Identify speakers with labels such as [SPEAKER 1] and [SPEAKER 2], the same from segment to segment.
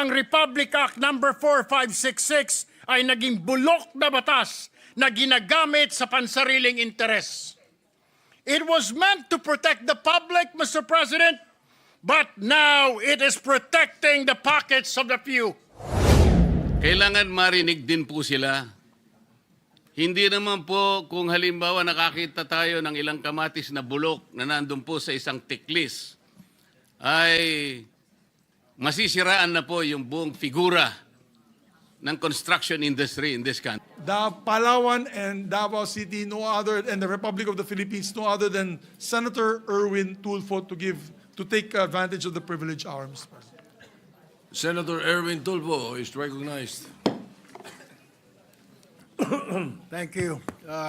[SPEAKER 1] ang Republic Act number 4566 ay naging bulok na batas na ginagamit sa pansariling interes. It was meant to protect the public, Mr. President, but now it is protecting the pockets of the few.
[SPEAKER 2] Kailangan marinig din po sila. Hindi naman po kung halimbawa nakakita tayo ng ilang kamatis na bulok na nandun po sa isang tiklis, ay masisiraan na po yung buong figura ng construction industry in this country.
[SPEAKER 3] The Palawan and Davao City, no other, and the Republic of the Philippines, no other than Senator Erwin Tulfo to take advantage of the privileged hour, Mr. President.
[SPEAKER 4] Senator Erwin Tulfo is recognized.
[SPEAKER 5] Thank you,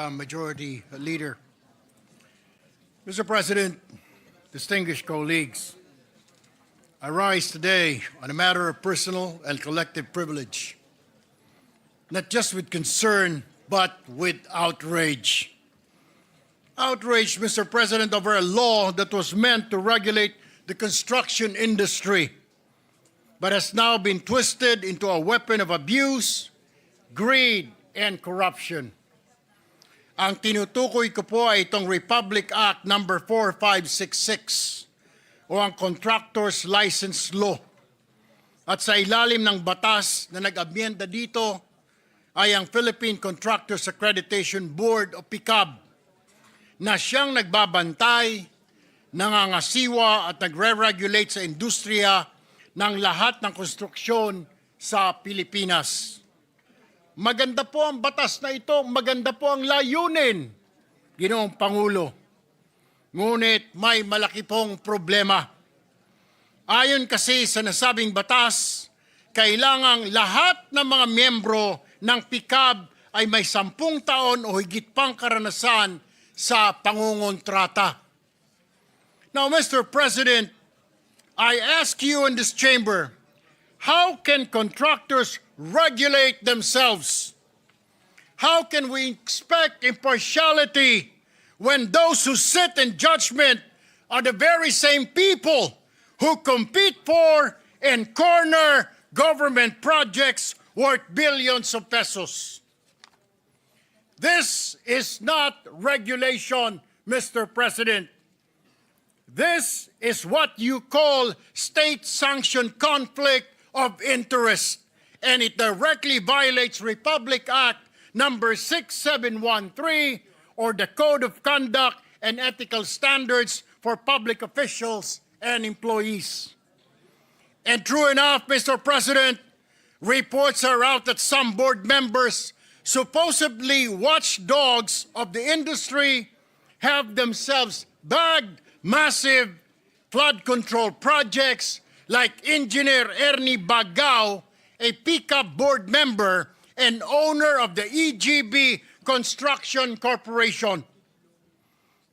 [SPEAKER 5] Majority Leader. Mr. President, distinguished colleagues, I rise today on a matter of personal and collective privilege, not just with concern, but with outrage. Outrage, Mr. President, over a law that was meant to regulate the construction industry, but has now been twisted into a weapon of abuse, greed, and corruption. Ang tinutukoy ko po ay itong Republic Act number 4566 o ang Contractors License Law. At sa ilalim ng batas na nag-amyenda dito ay ang Philippine Contractors Accreditation Board o PCAB na siyang nagbabantay, nangangasiwa at nagre-regulate sa industriya ng lahat ng konstruksyon sa Pilipinas. Maganda po ang batas na ito, maganda po ang layunin, Ginoong Pangulo. Ngunit may malaki pong problema. Ayon kasi sa nasabing batas, kailangang lahat ng mga miyembro ng PCAB ay may 10 taon o higit pang karanasan sa pangungontrata. Now, Mr. President, I ask you in this chamber, how can contractors regulate themselves? How can we expect impartiality when those who sit in judgment are the very same people who compete for and corner government projects worth billions of pesos? This is not regulation, Mr. President. This is what you call state-sanctioned conflict of interest, and it directly violates Republic Act number 6713 or the Code of Conduct and Ethical Standards for Public Officials and Employees. And true enough, Mr. President, reports are out that some board members, supposedly watchdogs of the industry, have themselves bagged massive flood control projects like Engineer Ernie Bagao, a PCAB board member and owner of the EGB Construction Corporation.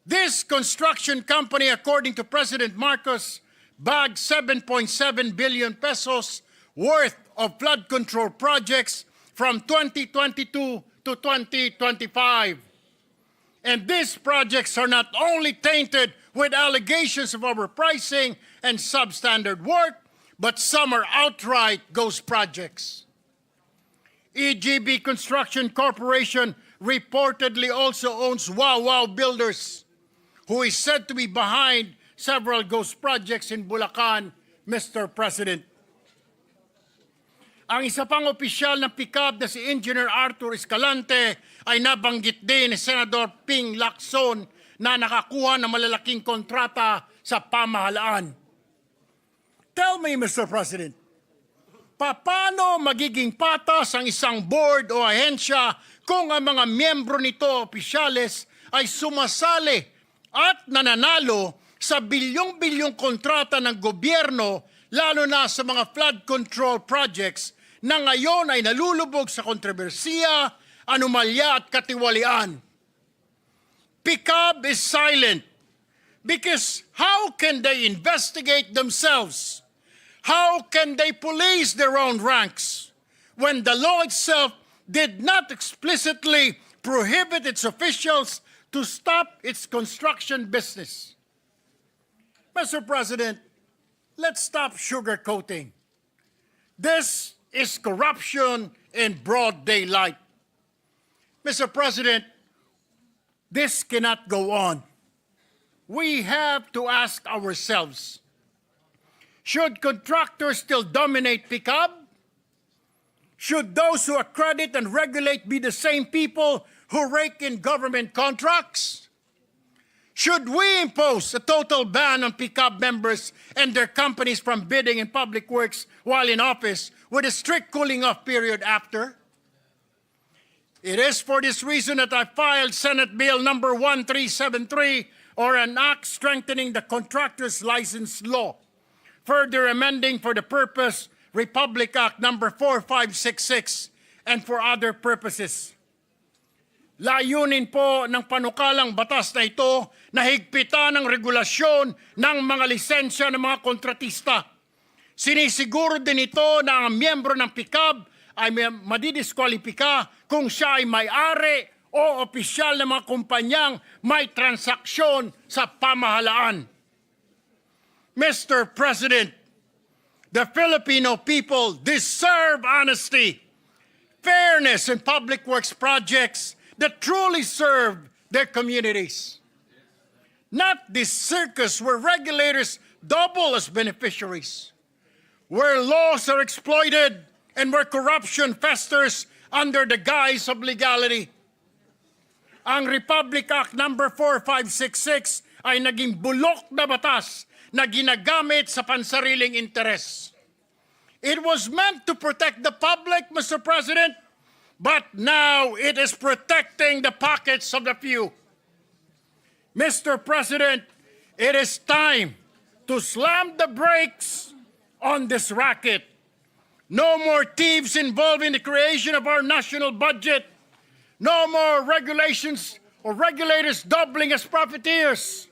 [SPEAKER 5] This construction company, according to President Marcos, bagged 7.7 billion pesos worth of flood control projects from 2022 to 2025. And these projects are not only tainted with allegations of overpricing and substandard work, but some are outright ghost projects. EGB Construction Corporation reportedly also owns Wow Builders, who is said to be behind several ghost projects in Bulacan, Mr. President. Ang isa pang opisyal ng PCAB na si Engineer Arthur Escalante ay nabanggit din ni Senador Ping Lacson na nakakuha ng malalaking kontrata sa pamahalaan. Tell me, Mr. President, paano magiging patas ang isang board o ahensya kung ang mga miyembro nito opisyales ay sumasali at nananalo sa bilyong-bilyong kontrata ng gobyerno, lalo na sa mga flood control projects na ngayon ay nalulubog sa kontrobersiya, anomalya at katiwalian. PCAB is silent because how can they investigate themselves? How can they police their own ranks when the law itself did not explicitly prohibit its officials to stop its construction business? Mr. President, let's stop sugarcoating.
[SPEAKER 1] This is corruption in broad daylight. Mr. President, this cannot go on. We have to ask ourselves, should contractors still dominate PICAB? Should those who accredit and regulate be the same people who rake in government contracts? Should we impose a total ban on PICAB members and their companies from bidding in public works while in office with a strict cooling off period after? It is for this reason that I filed Senate Bill number 1373, or an act strengthening the contractor's license law, further amending for the purpose Republic Act number 4566 and for other purposes. Layunin po ng panukalang batas na ito na higpitan ang regulasyon ng mga lisensya ng mga kontratista. Sinisiguro din ito na ang miyembro ng PICAB ay madidiskwalipika kung siya ay may-ari o opisyal ng mga kumpanyang may transaksyon sa pamahalaan. Mr. President, the Filipino people deserve honesty, fairness in public works projects that truly serve their communities. Not this circus where regulators double as beneficiaries, where laws are exploited and where corruption festers under the guise of legality. Ang Republic Act number 4566 ay naging bulok na batas na ginagamit sa pansariling interes. It was meant to protect the public, Mr. President, but now it is protecting the pockets of the few. Mr. President, it is time to slam the brakes on this racket. No more thieves involved in the creation of our national budget. No more regulations or regulators doubling as profiteers.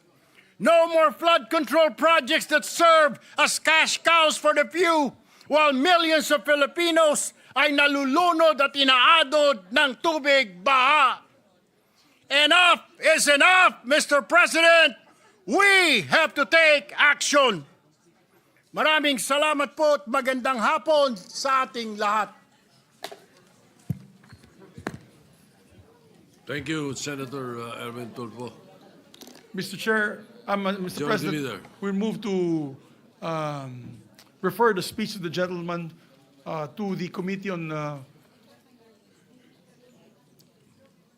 [SPEAKER 1] No more flood control projects that serve as cash cows for the few, while millions of Filipinos ay nalulunod at inaadod ng tubig baha. Enough is enough, Mr. President. We have to take action. Maraming salamat po at magandang hapon sa ating lahat.
[SPEAKER 4] Thank you, Senator Erwin Tulfo.
[SPEAKER 3] Mr. Chair, Mr.
[SPEAKER 4] Majority
[SPEAKER 3] President,
[SPEAKER 4] Leader.
[SPEAKER 3] we move to refer the speech of the gentleman to the Committee on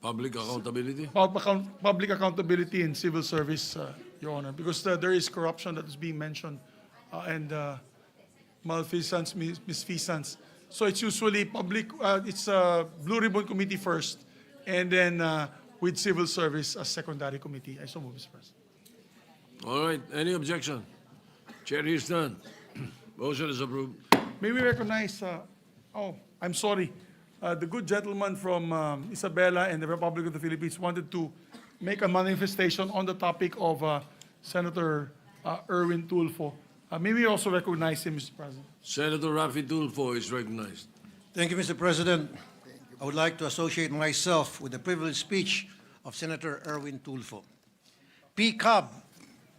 [SPEAKER 4] Public accountability.
[SPEAKER 3] Public Accountability in Civil Service, Your Honor, because there is corruption that is being mentioned and malfeasance, misfeasance. So it's usually it's Blue Ribbon Committee first, and then with Civil Service as secondary committee. I so move, Mr. President.
[SPEAKER 4] All right, any objection? Chair hears none. Motion is approved.
[SPEAKER 3] May we recognize, I'm sorry, the good gentleman from Isabela and the Republic of the Philippines wanted to make a manifestation on the topic of Senator Erwin Tulfo. May we also recognize him, Mr. President?
[SPEAKER 4] Senator Rafi Tulfo is recognized.
[SPEAKER 5] Thank you, Mr. President. I would like to associate myself with the privileged speech of Senator Erwin Tulfo. PCAB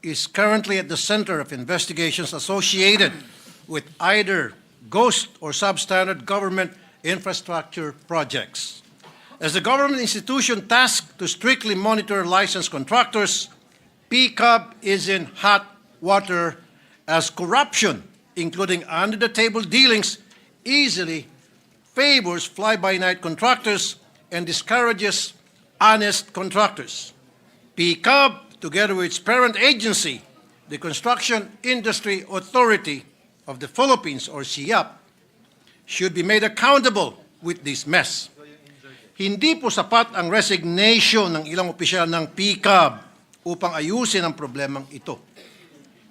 [SPEAKER 5] is currently at the center of investigations associated with either ghost or substandard government infrastructure projects. As the government institution tasked to strictly monitor licensed contractors, PCAB is in hot water as corruption, including under-the-table dealings, easily favors fly-by-night contractors and discourages honest contractors. PCAB, together with its parent agency, the Construction Industry Authority of the Philippines, or SIAP, should be made accountable with this mess. Hindi po sapat ang resignation ng ilang opisyal ng PCAB upang ayusin ang problemang ito.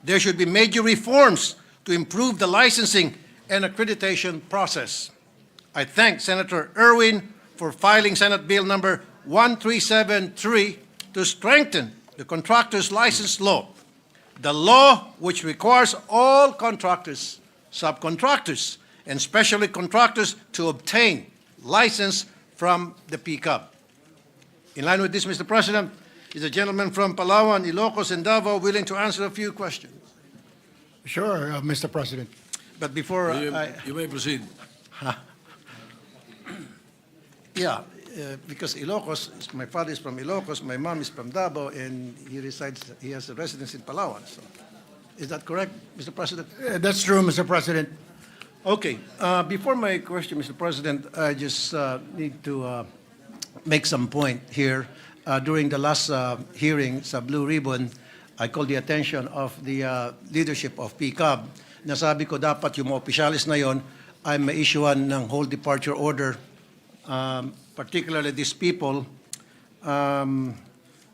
[SPEAKER 5] There should be major reforms to improve the licensing and accreditation process. I thank Senator Erwin for filing Senate Bill number 1373 to strengthen the contractor's license law, the law which requires all contractors, subcontractors, and especially contractors to obtain license from the PCAB. In line with this, Mr. President, is a gentleman from Palawan, Ilocos, and Davao willing to answer a few questions?
[SPEAKER 6] Sure, Mr. President. But before
[SPEAKER 4] You may proceed.
[SPEAKER 6] yeah, because Ilocos, my father is from Ilocos, my mom is from Davao, and he has a residence in Palawan. So, is that correct, Mr. President?
[SPEAKER 5] That's true, Mr. President.
[SPEAKER 6] Okay, before my question, Mr. President, I just need to make some point here. During the last hearing sa Blue Ribbon, I called the attention of the leadership of PCAB. Nasabi ko dapat yung mga opisyalis na yon ay ma-issuean ng whole departure order, particularly these people.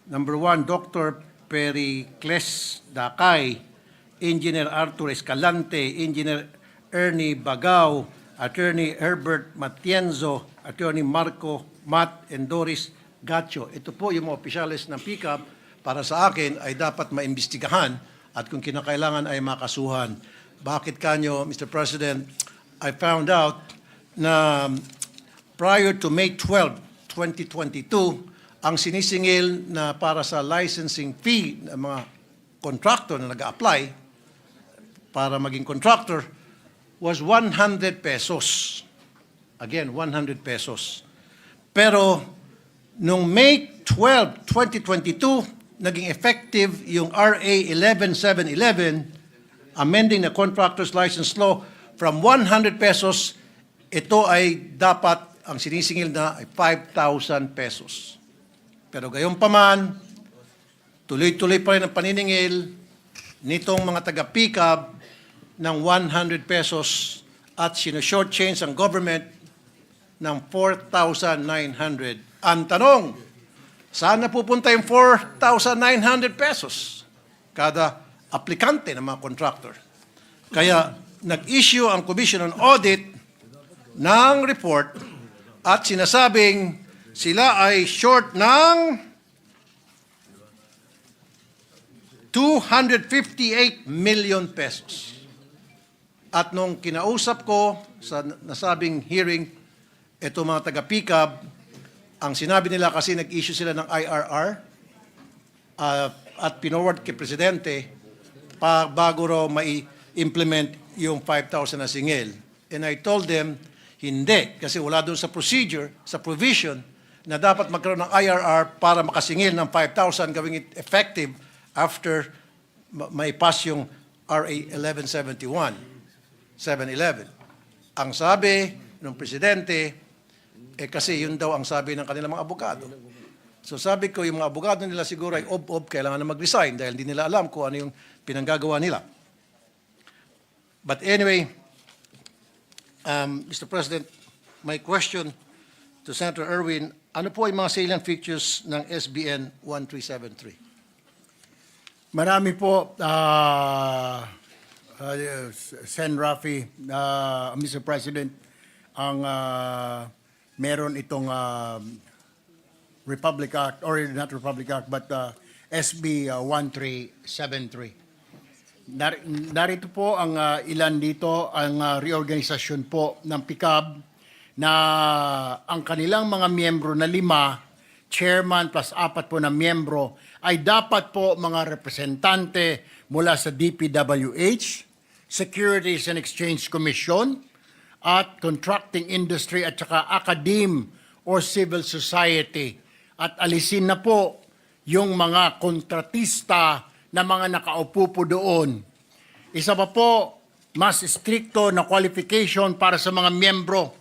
[SPEAKER 6] Number one, Dr. Pericles Dakay, Engineer Arthur Escalante, Engineer Ernie Bagao, Attorney Herbert Matienzo, Attorney Marco Matt and Doris Gacho. Ito po yung mga opisyalis ng PCAB para sa akin ay dapat maimbestigahan at kung kinakailangan ay makasuhan. Bakit kanyo, Mr. President, I found out na prior to May 12, 2022, ang sinisingil na para sa licensing fee ng mga contractor na nag-apply para maging contractor was 100 pesos. Again, 100 pesos. Pero nung May 12, 2022, naging effective yung RA 11711, amending the contractor's license law from 100 pesos, ito ay dapat, ang sinisingil na ay 5,000 pesos. Pero gayon pa man, tuloy-tuloy pa rin ang paniningil nitong mga taga-PCAB ng 100 pesos at sino-shortchange ang government ng 4,900. Ang tanong, saan na pupunta yung 4,900 pesos kada aplikante ng mga contractor? Kaya nag-issue ang Commission on Audit ng report at sinasabing sila ay short ng 258 million pesos. At nung kinausap ko sa nasabing hearing, ito mga taga-PCAB, ang sinabi nila kasi nag-issue sila ng IRR at pinoward kay Presidente bago raw mai-implement yung 5,000 na singil. And I told them, hindi, kasi wala doon sa procedure, sa provision, na dapat magkaroon ng IRR para makasingil ng 5,000, gawing it effective after maipass yung RA 1171, 711. Ang sabi ng Presidente, kasi yun daw ang sabi ng kanilang mga abogado. So sabi ko, yung mga abogado nila siguro ay ob-ob, kailangan na mag-resign dahil hindi nila alam kung ano yung pinanggagawa nila. But anyway, Mr. President, my question to Senator Erwin, ano po ay mga salient features ng SBN 1373?
[SPEAKER 5] Marami po, Sen. Rafi, Mr. President, ang meron itong Republic Act, or not Republic Act, but SB 1373. Narito po ang ilan dito, ang reorganisasyon po ng PCAB na ang kanilang mga miyembro na 5, chairman plus 4 po na miyembro, ay dapat po mga representante mula sa DPWH, Securities and Exchange Commission, at contracting industry at saka academe or civil society. At alisin na po yung mga kontratista na mga nakaupo po doon. Isa pa po, mas stricto na qualification para sa mga miyembro.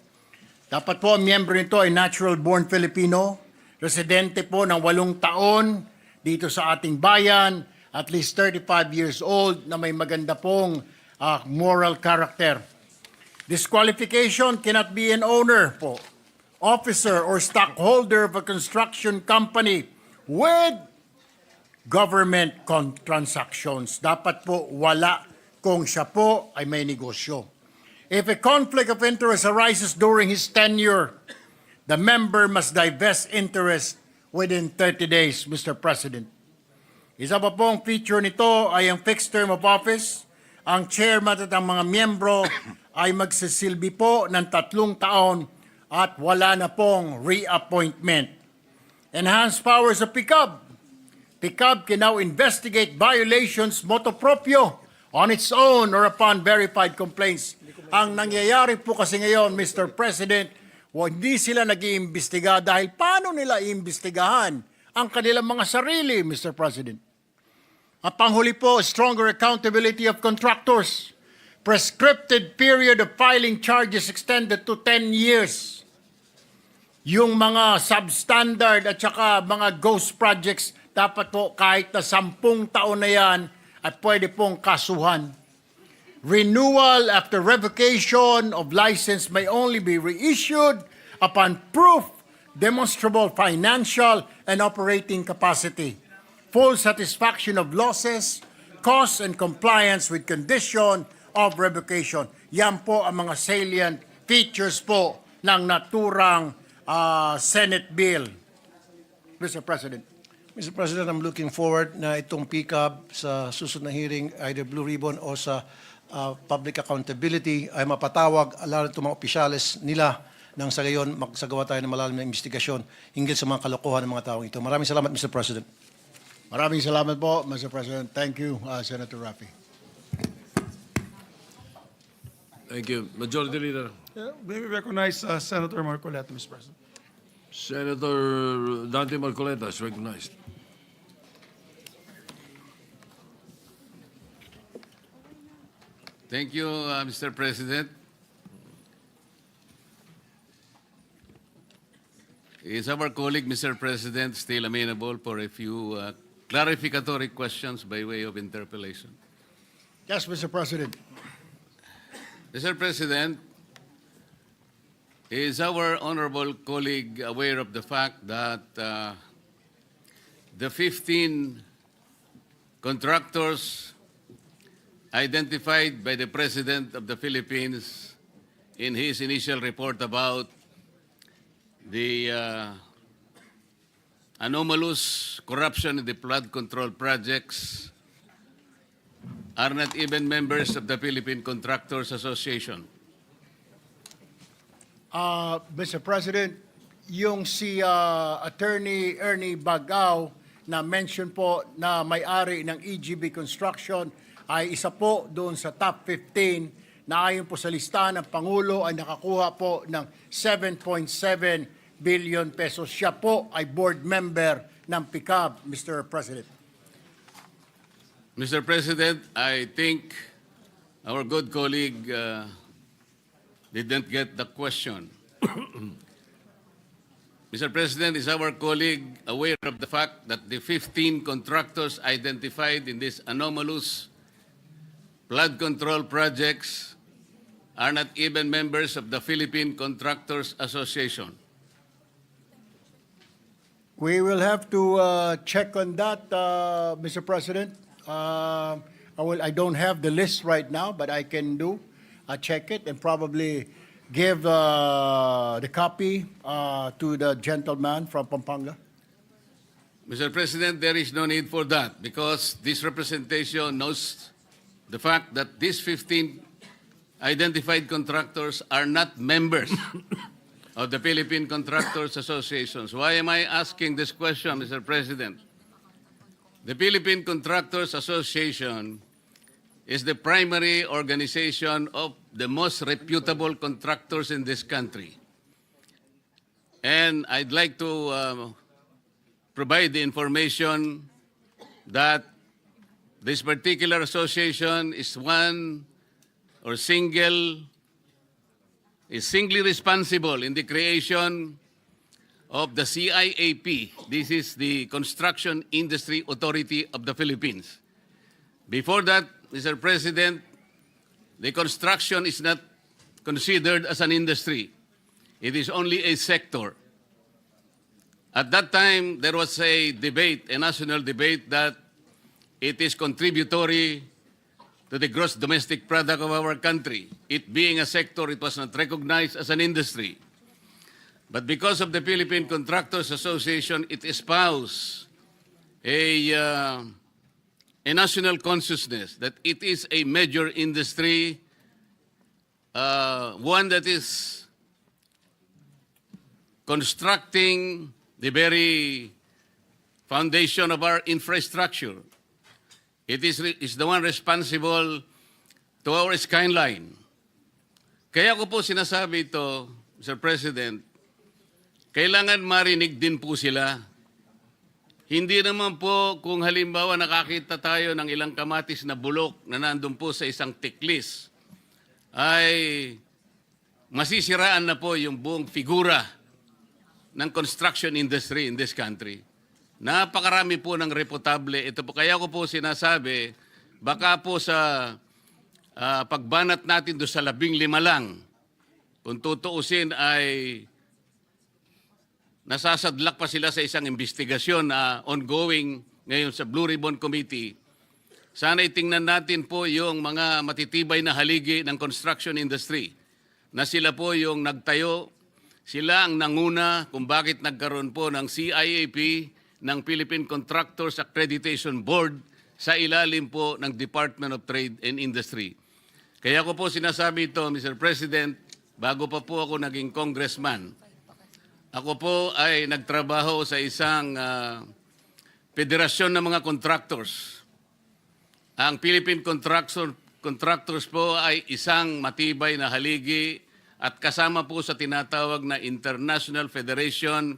[SPEAKER 5] Dapat po ang miyembro nito ay natural born Filipino, residente po ng 8 taon dito sa ating bayan, at least 35 years old, na may maganda pong moral character. Disqualification cannot be an owner po, officer or stockholder of a construction company with government transactions. Dapat po wala kung siya po ay may negosyo. If a conflict of interest arises during his tenure, the member must divest interest within 30 days, Mr. President. Isa pa pong feature nito ay ang fixed term of office. Ang chairman at ang mga miyembro ay magsisilbi po ng 3 taon at wala na pong reappointment. Enhanced powers of PCAB. PCAB can now investigate violations motu proprio on its own or upon verified complaints. Ang nangyayari po kasi ngayon, Mr. President, hindi sila nag-iimbestiga dahil paano nila iimbestigahan ang kanilang mga sarili, Mr. President? Ang panghuli po, stronger accountability of contractors. Prescripted period of filing charges extended to 10 years. Yung mga substandard at saka mga ghost projects, dapat po kahit na 10 taon na yan at pwede pong kasuhan. Renewal after revocation of license may only be reissued upon proof, demonstrable financial and operating capacity, full satisfaction of losses, costs, and compliance with condition of revocation. Yan po ang mga salient features po ng naturang Senate bill. Mr. President.
[SPEAKER 6] Mr. President, I'm looking forward na itong PCAB sa susunod na hearing, either Blue Ribbon o sa public accountability, ay mapatawag lalo itong mga opisyales nila nang sa gayon magsagawa tayo ng malalim na investigasyon hinggil sa mga kalokohan ng mga taong ito. Maraming salamat, Mr. President.
[SPEAKER 5] Maraming salamat po, Mr. President. Thank you, Senator Rafi.
[SPEAKER 4] Thank you. Majority Leader.
[SPEAKER 3] Yeah, may we recognize Senator Marcoleta, Mr. President.
[SPEAKER 4] Senator Dante Marcoleta is recognized.
[SPEAKER 2] Thank you, Mr. President. Is our colleague, Mr. President, still amenable for a few clarificatory questions by way of interpellation?
[SPEAKER 5] Yes, Mr. President.
[SPEAKER 2] Mr. President, is our honorable colleague aware of the fact that the 15 contractors identified by the President of the Philippines in his initial report about the anomalous corruption in the flood control projects are not even members of the Philippine Contractors Association?
[SPEAKER 5] Mr. President, yung si Attorney Ernie Bagao na mention po na may-ari ng EGB Construction ay isa po doon sa top 15 na ayon po sa listahan ng Pangulo ay nakakuha po ng 7.7 billion pesos. Siya po ay board member ng PICAB, Mr. President.
[SPEAKER 2] Mr. President, I think our good colleague didn't get the question. Mr. President, is our colleague aware of the fact that the 15 contractors identified in this anomalous flood control projects are not even members of the Philippine Contractors Association?
[SPEAKER 5] We will have to check on that, Mr. President. I don't have the list right now, but I can check it and probably give the copy to the gentleman from Pampanga.
[SPEAKER 2] Mr. President, there is no need for that because this representation knows the fact that these 15 identified contractors are not members of the Philippine Contractors Associations. Why am I asking this question, Mr. President? The Philippine Contractors Association is the primary organization of the most reputable contractors in this country. And I'd like to provide the information that this particular association is singly responsible in the creation of the CIAP. This is the Construction Industry Authority of the Philippines. Before that, Mr. President, the construction is not considered as an industry. It is only a sector. At that time, there was a debate, a national debate, that it is contributory to the gross domestic product of our country. It being a sector, it was not recognized as an industry. But because of the Philippine Contractors Association, it espoused a national consciousness that it is a major industry, one that is constructing the very foundation of our infrastructure. is the one responsible to our skyline. Kaya ko po sinasabi ito, Mr. President, kailangan marinig din po sila. Hindi naman po kung halimbawa nakakita tayo ng ilang kamatis na bulok na nandun po sa isang tiklis, ay masisiraan na po yung buong figura ng construction industry in this country. Napakarami po ng reputable. Ito po, kaya ko po sinasabi, baka po sa pagbanat natin doon sa 15 lang, kung tutuusin ay nasasadlak pa sila sa isang investigasyon na ongoing ngayon sa Blue Ribbon Committee. Sana itingnan natin po yung mga matitibay na haligi ng construction industry na sila po yung nagtayo, sila ang nanguna kung bakit nagkaroon po ng CIAP, ng Philippine Contractors Accreditation Board sa ilalim po ng Department of Trade and Industry. Kaya ko po sinasabi ito, Mr. President, bago pa po ako naging congressman, ako po ay nagtrabaho sa isang federasyon ng mga contractors. Ang Philippine Contractors po ay isang matibay na haligi at kasama po sa tinatawag na International Federation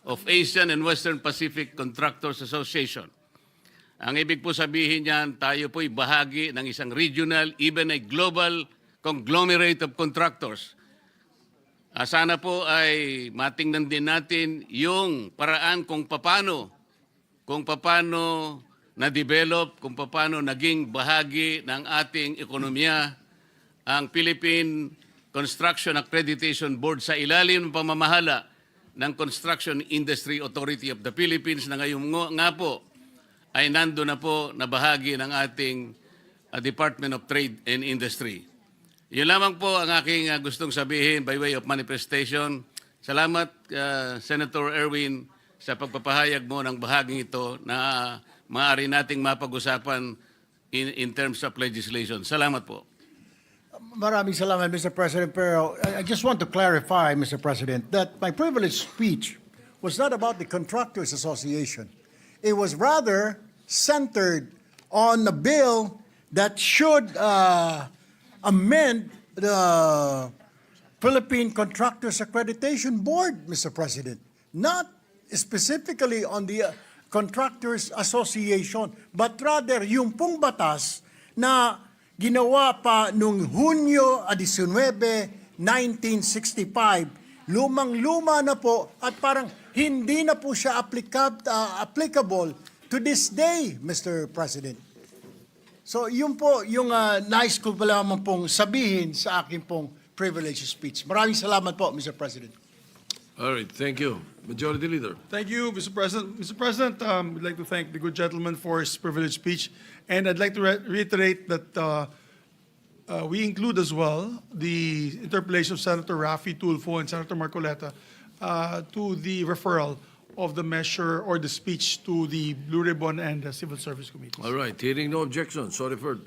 [SPEAKER 2] of Asian and Western Pacific Contractors Association. Ang ibig po sabihin niyan, tayo po'y bahagi ng isang regional, even a global conglomerate of contractors. Sana po ay matingnan din natin yung paraan kung paano na-develop, kung paano naging bahagi ng ating ekonomiya ang Philippine Construction Accreditation Board sa ilalim ng pamamahala ng Construction Industry Authority of the Philippines na ngayon nga po ay nando na po na bahagi ng ating Department of Trade and Industry. Yun lamang po ang aking gustong sabihin by way of manifestation. Salamat, Senator Erwin, sa pagpapahayag mo ng bahaging ito na maaari nating mapag-usapan in terms of legislation. Salamat po.
[SPEAKER 5] Maraming salamat, Mr. President. Pero I just want to clarify, Mr. President, that my privileged speech was not about the Contractors Association. It was rather centered on the bill that should amend the Philippine Contractors Accreditation Board, Mr. President, not specifically on the Contractors Association, but rather yung pong batas na ginawa pa noong Hunyo 19, 1965, lumang-luma na po at parang hindi na po siya applicable to this day, Mr. President. So yun po yung nais ko pa lamang pong sabihin sa aking pong privileged speech. Maraming salamat po, Mr. President.
[SPEAKER 4] All right, thank you. Majority Leader.
[SPEAKER 3] Thank you, Mr. President. Mr. President, we'd like to thank the good gentleman for his privileged speech. And I'd like to reiterate that we include as well the interpellation of Senator Raffy Tulfo and Senator Marcoleta to the referral of the measure or the speech to the Blue Ribbon and the Civil Service Committees.
[SPEAKER 4] All right, hearing no objection, so referred.